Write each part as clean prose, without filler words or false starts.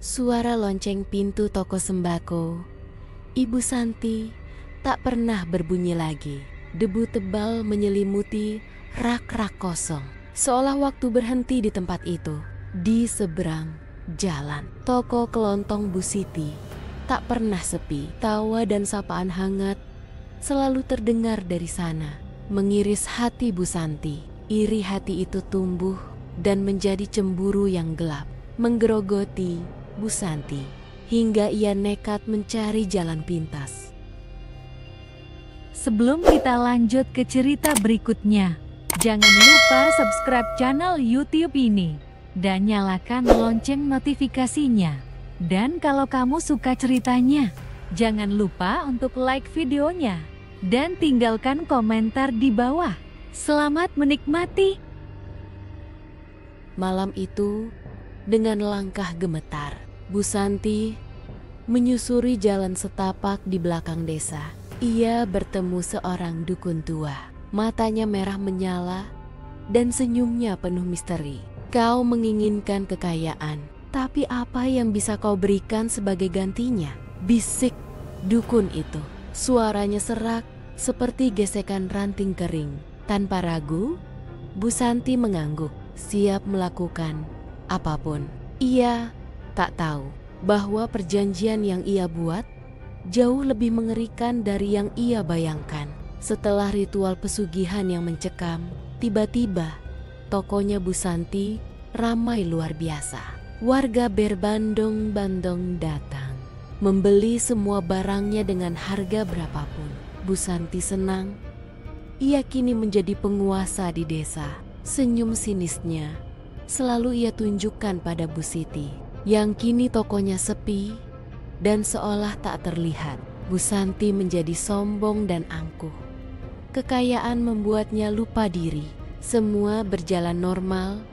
Suara lonceng pintu toko sembako Ibu Santi tak pernah berbunyi lagi. Debu tebal menyelimuti rak-rak kosong, seolah waktu berhenti di tempat itu. Di seberang jalan, toko kelontong Bu Siti tak pernah sepi. Tawa dan sapaan hangat selalu terdengar dari sana, mengiris hati Bu Santi. Iri hati itu tumbuh dan menjadi cemburu yang gelap, menggerogoti Bu Santi hingga ia nekat mencari jalan pintas. Sebelum kita lanjut ke cerita berikutnya, jangan lupa subscribe channel YouTube ini dan nyalakan lonceng notifikasinya. Dan kalau kamu suka ceritanya, jangan lupa untuk like videonya dan tinggalkan komentar di bawah. Selamat menikmati. Malam itu, dengan langkah gemetar, Bu Santi menyusuri jalan setapak di belakang desa. Ia bertemu seorang dukun tua. Matanya merah menyala dan senyumnya penuh misteri. Kau menginginkan kekayaan, tapi apa yang bisa kau berikan sebagai gantinya? Bisik dukun itu. Suaranya serak seperti gesekan ranting kering. Tanpa ragu, Bu Santi mengangguk, siap melakukan apapun. Ia tak tahu bahwa perjanjian yang ia buat jauh lebih mengerikan dari yang ia bayangkan. Setelah ritual pesugihan yang mencekam, tiba-tiba tokonya Bu Santi ramai luar biasa. Warga berbandong-bandong datang, membeli semua barangnya dengan harga berapapun. Bu Santi senang. Ia kini menjadi penguasa di desa. Senyum sinisnya selalu ia tunjukkan pada Bu Siti, yang kini tokonya sepi dan seolah tak terlihat. Bu Santi menjadi sombong dan angkuh. Kekayaan membuatnya lupa diri. Semua berjalan normal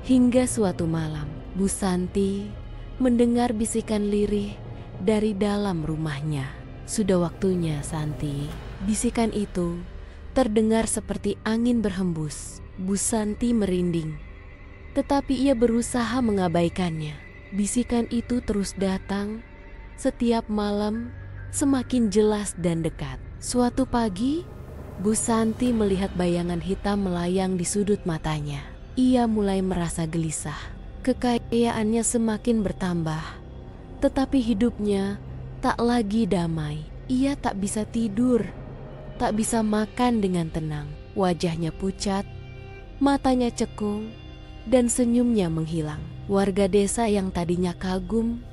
hingga suatu malam Bu Santi mendengar bisikan lirih dari dalam rumahnya. Sudah waktunya, Santi. Bisikan itu terdengar seperti angin berhembus. Bu Santi merinding, tetapi ia berusaha mengabaikannya. Bisikan itu terus datang setiap malam, semakin jelas dan dekat. Suatu pagi, Bu Santi melihat bayangan hitam melayang di sudut matanya. Ia mulai merasa gelisah. Kekayaannya semakin bertambah, tetapi hidupnya tak lagi damai. Ia tak bisa tidur, tak bisa makan dengan tenang. Wajahnya pucat, matanya cekung, dan senyumnya menghilang. Warga desa yang tadinya kagum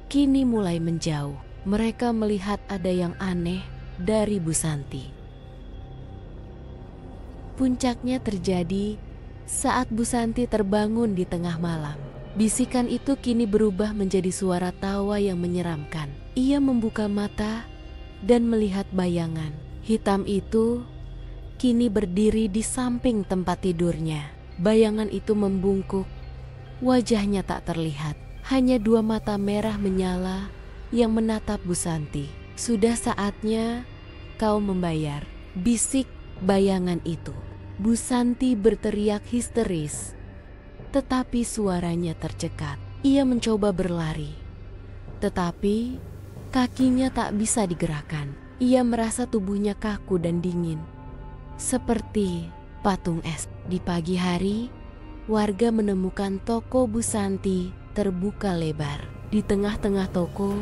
kini mulai menjauh. Mereka melihat ada yang aneh dari Bu Santi. Puncaknya terjadi saat Bu Santi terbangun di tengah malam. Bisikan itu kini berubah menjadi suara tawa yang menyeramkan. Ia membuka mata dan melihat bayangan. Hitam itu kini berdiri di samping tempat tidurnya. Bayangan itu membungkuk. Wajahnya tak terlihat. Hanya dua mata merah menyala yang menatap Bu Santi. Sudah saatnya kau membayar, bisik bayangan itu. Bu Santi berteriak histeris, tetapi suaranya tercekat. Ia mencoba berlari, tetapi kakinya tak bisa digerakkan. Ia merasa tubuhnya kaku dan dingin, seperti patung es. Di pagi hari, warga menemukan toko Bu Santi terbuka lebar. Di tengah-tengah toko,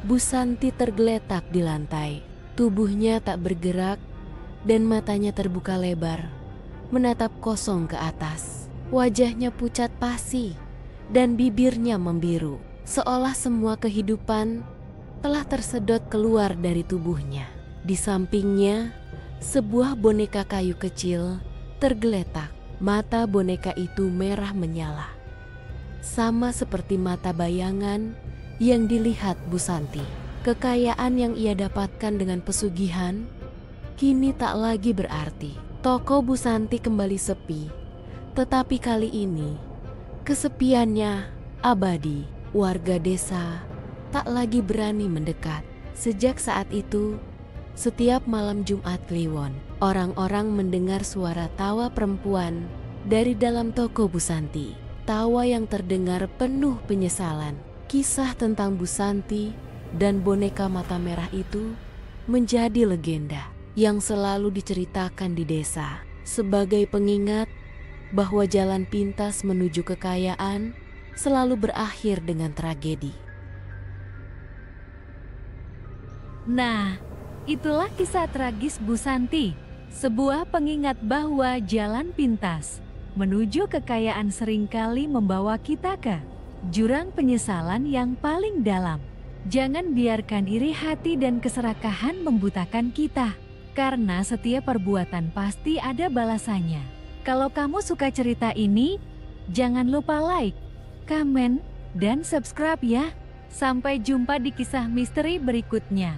Bu Santi tergeletak di lantai. Tubuhnya tak bergerak dan matanya terbuka lebar, menatap kosong ke atas. Wajahnya pucat pasi dan bibirnya membiru, seolah semua kehidupan telah tersedot keluar dari tubuhnya. Di sampingnya, sebuah boneka kayu kecil tergeletak. Mata boneka itu merah menyala, sama seperti mata bayangan yang dilihat Bu Santi. Kekayaan yang ia dapatkan dengan pesugihan kini tak lagi berarti. Toko Bu Santi kembali sepi, tetapi kali ini kesepiannya abadi. Warga desa tak lagi berani mendekat. Sejak saat itu, setiap malam Jumat Kliwon, orang-orang mendengar suara tawa perempuan dari dalam toko Bu Santi. Tawa yang terdengar penuh penyesalan. Kisah tentang Bu Santi dan boneka mata merah itu menjadi legenda yang selalu diceritakan di desa sebagai pengingat bahwa jalan pintas menuju kekayaan selalu berakhir dengan tragedi. Nah, itulah kisah tragis Bu Santi, sebuah pengingat bahwa jalan pintas menuju kekayaan seringkali membawa kita ke jurang penyesalan yang paling dalam. Jangan biarkan iri hati dan keserakahan membutakan kita, karena setiap perbuatan pasti ada balasannya. Kalau kamu suka cerita ini, jangan lupa like, komen, dan subscribe ya. Sampai jumpa di kisah misteri berikutnya.